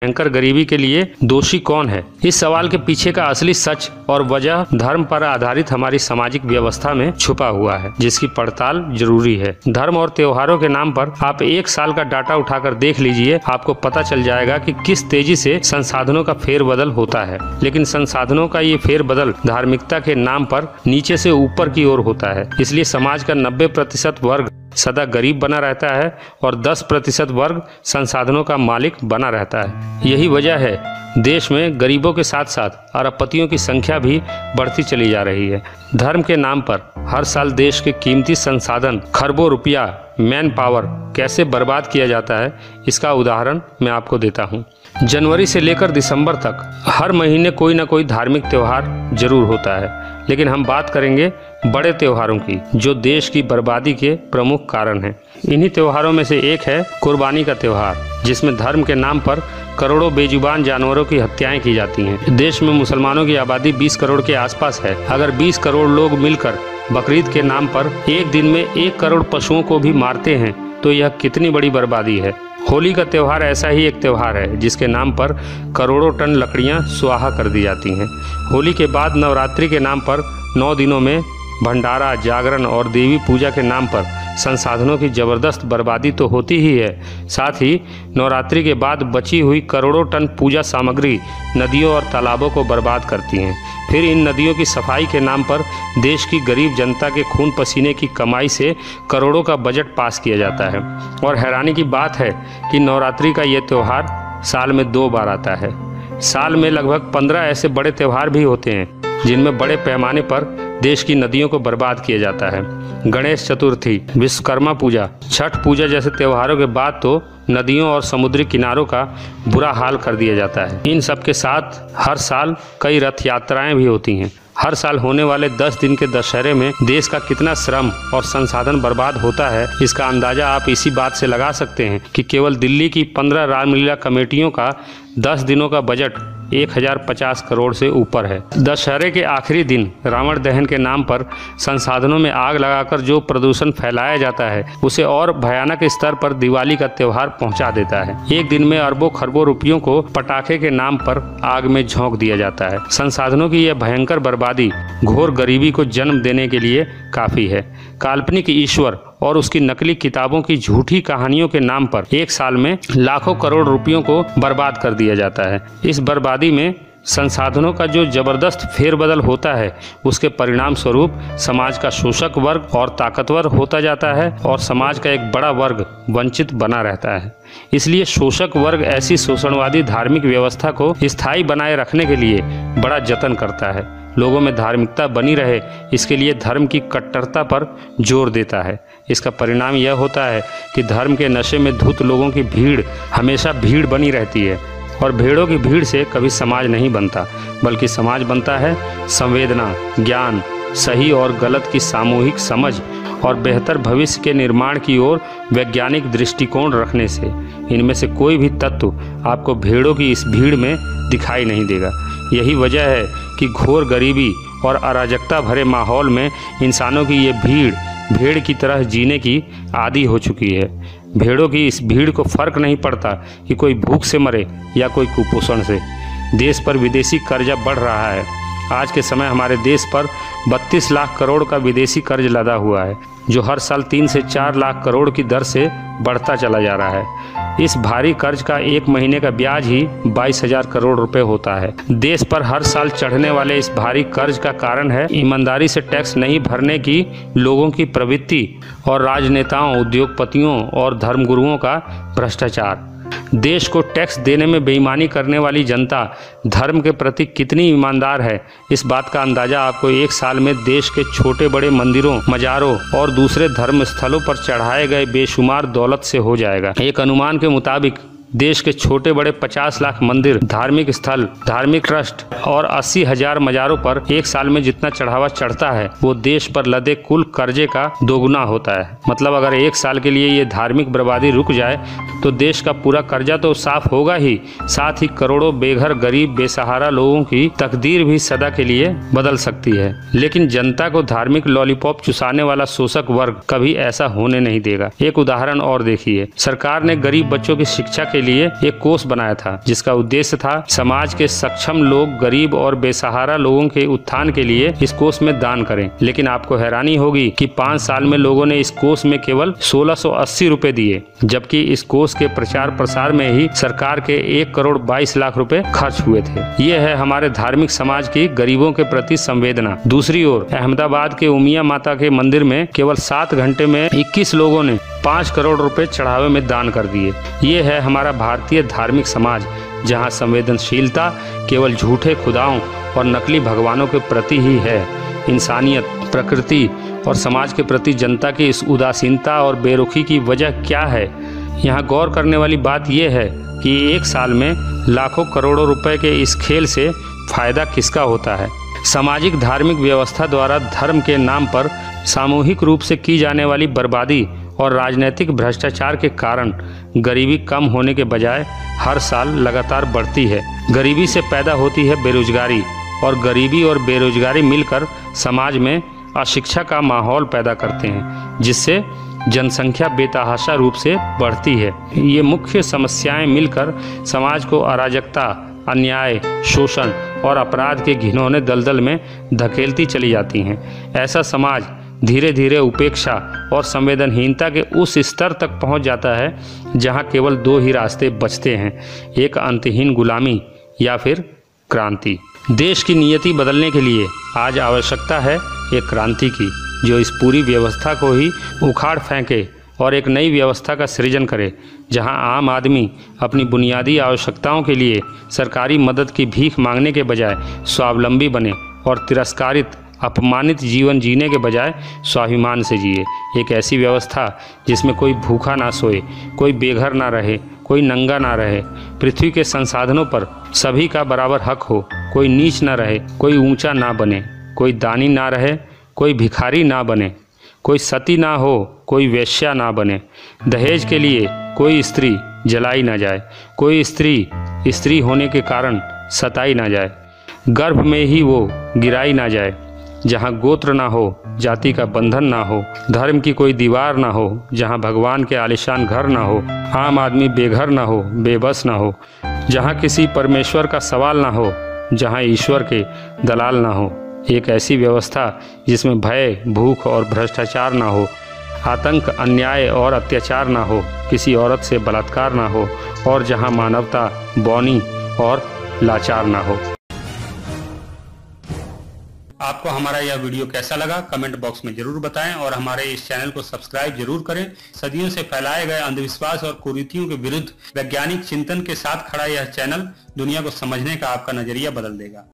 भयंकर गरीबी के लिए दोषी कौन है? इस सवाल के पीछे का असली सच और वजह धर्म पर आधारित हमारी सामाजिक व्यवस्था में छुपा हुआ है, जिसकी पड़ताल जरूरी है। धर्म और त्योहारों के नाम पर आप एक साल का डाटा उठाकर देख लीजिए, आपको पता चल जाएगा कि किस तेजी से संसाधनों का फेरबदल होता है। लेकिन संसाधनों का ये फेरबदल धार्मिकता के नाम पर नीचे से ऊपर की ओर होता है। इसलिए समाज का 90% वर्ग सदा गरीब बना रहता है और 10% वर्ग संसाधनों का मालिक बना रहता है। यही वजह है देश में गरीबों के साथ साथ अरबपतियों की संख्या भी बढ़ती चली जा रही है। धर्म के नाम पर हर साल देश के कीमती संसाधन खरबों रुपया, मैन पावर कैसे बर्बाद किया जाता है, इसका उदाहरण मैं आपको देता हूँ। जनवरी से लेकर दिसंबर तक हर महीने कोई ना कोई धार्मिक त्योहार जरूर होता है, लेकिन हम बात करेंगे बड़े त्योहारों की, जो देश की बर्बादी के प्रमुख कारण हैं। इन्हीं त्योहारों में से एक है कुर्बानी का त्योहार, जिसमें धर्म के नाम पर करोड़ों बेजुबान जानवरों की हत्याएं की जाती हैं। देश में मुसलमानों की आबादी 20 करोड़ के आसपास है। अगर 20 करोड़ लोग मिलकर बकरीद के नाम पर एक दिन में 1 करोड़ पशुओं को भी मारते हैं तो यह कितनी बड़ी बर्बादी है। होली का त्योहार ऐसा ही एक त्योहार है जिसके नाम पर करोड़ों टन लकड़ियां स्वाहा कर दी जाती हैं। होली के बाद नवरात्रि के नाम पर 9 दिनों में भंडारा, जागरण और देवी पूजा के नाम पर संसाधनों की जबरदस्त बर्बादी तो होती ही है, साथ ही नवरात्रि के बाद बची हुई करोड़ों टन पूजा सामग्री नदियों और तालाबों को बर्बाद करती हैं। फिर इन नदियों की सफाई के नाम पर देश की गरीब जनता के खून पसीने की कमाई से करोड़ों का बजट पास किया जाता है। और हैरानी की बात है कि नवरात्रि का ये त्यौहार साल में 2 बार आता है। साल में लगभग 15 ऐसे बड़े त्यौहार भी होते हैं जिनमें बड़े पैमाने पर देश की नदियों को बर्बाद किया जाता है। गणेश चतुर्थी, विश्वकर्मा पूजा, छठ पूजा जैसे त्योहारों के बाद तो नदियों और समुद्री किनारों का बुरा हाल कर दिया जाता है। इन सब के साथ हर साल कई रथ यात्राएं भी होती हैं। हर साल होने वाले 10 दिन के दशहरे में देश का कितना श्रम और संसाधन बर्बाद होता है, इसका अंदाजा आप इसी बात से लगा सकते हैं कि केवल दिल्ली की 15 रामलीला कमेटियों का 10 दिनों का बजट 1050 करोड़ से ऊपर है। दशहरे के आखिरी दिन रावण दहन के नाम पर संसाधनों में आग लगाकर जो प्रदूषण फैलाया जाता है, उसे और भयानक स्तर पर दिवाली का त्योहार पहुंचा देता है। एक दिन में अरबों खरबों रुपयों को पटाखे के नाम पर आग में झोंक दिया जाता है। संसाधनों की यह भयंकर बर्बादी घोर गरीबी को जन्म देने के लिए काफी है। काल्पनिक ईश्वर और उसकी नकली किताबों की झूठी कहानियों के नाम पर एक साल में लाखों करोड़ रुपयों को बर्बाद कर दिया जाता है। इस बर्बादी में संसाधनों का जो जबरदस्त फेरबदल होता है, उसके परिणाम स्वरूप समाज का शोषक वर्ग और ताकतवर होता जाता है और समाज का एक बड़ा वर्ग वंचित बना रहता है। इसलिए शोषक वर्ग ऐसी शोषणवादी धार्मिक व्यवस्था को स्थायी बनाए रखने के लिए बड़ा जतन करता है। लोगों में धार्मिकता बनी रहे, इसके लिए धर्म की कट्टरता पर जोर देता है। इसका परिणाम यह होता है कि धर्म के नशे में धुत लोगों की भीड़ हमेशा भीड़ बनी रहती है और भेड़ों की भीड़ से कभी समाज नहीं बनता, बल्कि समाज बनता है संवेदना, ज्ञान, सही और गलत की सामूहिक समझ और बेहतर भविष्य के निर्माण की ओर वैज्ञानिक दृष्टिकोण रखने से। इनमें से कोई भी तत्व आपको भेड़ों की इस भीड़ में दिखाई नहीं देगा। यही वजह है कि घोर गरीबी और अराजकता भरे माहौल में इंसानों की ये भीड़ भेड़ की तरह जीने की आदी हो चुकी है। भेड़ों की इस भीड़ को फर्क नहीं पड़ता कि कोई भूख से मरे या कोई कुपोषण से। देश पर विदेशी कर्जा बढ़ रहा है। आज के समय हमारे देश पर 32 लाख करोड़ का विदेशी कर्ज लदा हुआ है, जो हर साल 3 से 4 लाख करोड़ की दर से बढ़ता चला जा रहा है। इस भारी कर्ज का 1 महीने का ब्याज ही 22,000 करोड़ रुपए होता है। देश पर हर साल चढ़ने वाले इस भारी कर्ज का कारण है ईमानदारी से टैक्स नहीं भरने की लोगों की प्रवृत्ति और राजनेताओं, उद्योगपतियों और धर्मगुरुओं का भ्रष्टाचार। देश को टैक्स देने में बेईमानी करने वाली जनता धर्म के प्रति कितनी ईमानदार है, इस बात का अंदाजा आपको 1 साल में देश के छोटे बड़े मंदिरों, मजारों और दूसरे धर्म स्थलों पर चढ़ाए गए बेशुमार दौलत से हो जाएगा। एक अनुमान के मुताबिक देश के छोटे बड़े 50 लाख मंदिर, धार्मिक स्थल, धार्मिक ट्रस्ट और 80,000 मजारों पर 1 साल में जितना चढ़ावा चढ़ता है, वो देश पर लदे कुल कर्जे का दोगुना होता है। मतलब अगर 1 साल के लिए ये धार्मिक बर्बादी रुक जाए तो देश का पूरा कर्जा तो साफ होगा ही, साथ ही करोड़ों बेघर, गरीब, बेसहारा लोगों की तकदीर भी सदा के लिए बदल सकती है। लेकिन जनता को धार्मिक लॉलीपॉप चुसाने वाला शोषक वर्ग कभी ऐसा होने नहीं देगा। एक उदाहरण और देखिए, सरकार ने गरीब बच्चों की शिक्षा के के लिए एक कोष बनाया था, जिसका उद्देश्य था समाज के सक्षम लोग गरीब और बेसहारा लोगों के उत्थान के लिए इस कोष में दान करें। लेकिन आपको हैरानी होगी कि 5 साल में लोगों ने इस कोष में केवल 1680 रुपए दिए, जबकि इस कोष के प्रचार प्रसार में ही सरकार के 1 करोड़ 22 लाख रुपए खर्च हुए थे। ये है हमारे धार्मिक समाज की गरीबों के प्रति संवेदना। दूसरी ओर अहमदाबाद के उमिया माता के मंदिर में केवल 7 घंटे में 21 लोगों ने 5 करोड़ रुपए चढ़ावे में दान कर दिए। ये है हमारा भारतीय धार्मिक समाज, जहाँ संवेदनशीलता केवल झूठे खुदाओं और नकली भगवानों के प्रति ही है। इंसानियत, प्रकृति और समाज के प्रति जनता की इस उदासीनता और बेरुखी की वजह क्या है? यहाँ गौर करने वाली बात यह है कि एक साल में लाखों करोड़ों रुपए के इस खेल से फायदा किसका होता है? सामाजिक धार्मिक व्यवस्था द्वारा धर्म के नाम पर सामूहिक रूप से की जाने वाली बर्बादी और राजनीतिक भ्रष्टाचार के कारण गरीबी कम होने के बजाय हर साल लगातार बढ़ती है। गरीबी से पैदा होती है बेरोजगारी, और गरीबी और बेरोजगारी मिलकर समाज में अशिक्षा का माहौल पैदा करते हैं, जिससे जनसंख्या बेतहाशा रूप से बढ़ती है। ये मुख्य समस्याएं मिलकर समाज को अराजकता, अन्याय, शोषण और अपराध के घिनौने दलदल में धकेलती चली जाती हैं। ऐसा समाज धीरे धीरे उपेक्षा और संवेदनहीनता के उस स्तर तक पहुंच जाता है जहां केवल 2 ही रास्ते बचते हैं, एक अंतहीन गुलामी या फिर क्रांति। देश की नियति बदलने के लिए आज आवश्यकता है एक क्रांति की, जो इस पूरी व्यवस्था को ही उखाड़ फेंके और एक नई व्यवस्था का सृजन करे, जहां आम आदमी अपनी बुनियादी आवश्यकताओं के लिए सरकारी मदद की भीख मांगने के बजाय स्वावलंबी बने और तिरस्कारित, अपमानित जीवन जीने के बजाय स्वाभिमान से जिए। एक ऐसी व्यवस्था जिसमें कोई भूखा ना सोए, कोई बेघर ना रहे, कोई नंगा ना रहे, पृथ्वी के संसाधनों पर सभी का बराबर हक हो, कोई नीच ना रहे, कोई ऊंचा ना बने, कोई दानी ना रहे, कोई भिखारी ना बने, कोई सती ना हो, कोई वेश्या ना बने, दहेज के लिए कोई स्त्री जलाई ना जाए, कोई स्त्री होने के कारण सताई ना जाए, गर्भ में ही वो गिराई ना जाए, जहाँ गोत्र ना हो, जाति का बंधन ना हो, धर्म की कोई दीवार ना हो, जहाँ भगवान के आलिशान घर ना हो, आम आदमी बेघर ना हो, बेबस ना हो, जहाँ किसी परमेश्वर का सवाल ना हो, जहाँ ईश्वर के दलाल ना हो। एक ऐसी व्यवस्था जिसमें भय, भूख और भ्रष्टाचार ना हो, आतंक, अन्याय और अत्याचार ना हो, किसी औरत से बलात्कार ना हो, और जहाँ मानवता बौनी और लाचार ना हो। आपको हमारा यह वीडियो कैसा लगा कमेंट बॉक्स में जरूर बताएं, और हमारे इस चैनल को सब्सक्राइब जरूर करें। सदियों से फैलाए गए अंधविश्वास और कुरीतियों के विरुद्ध वैज्ञानिक चिंतन के साथ खड़ा यह चैनल दुनिया को समझने का आपका नजरिया बदल देगा।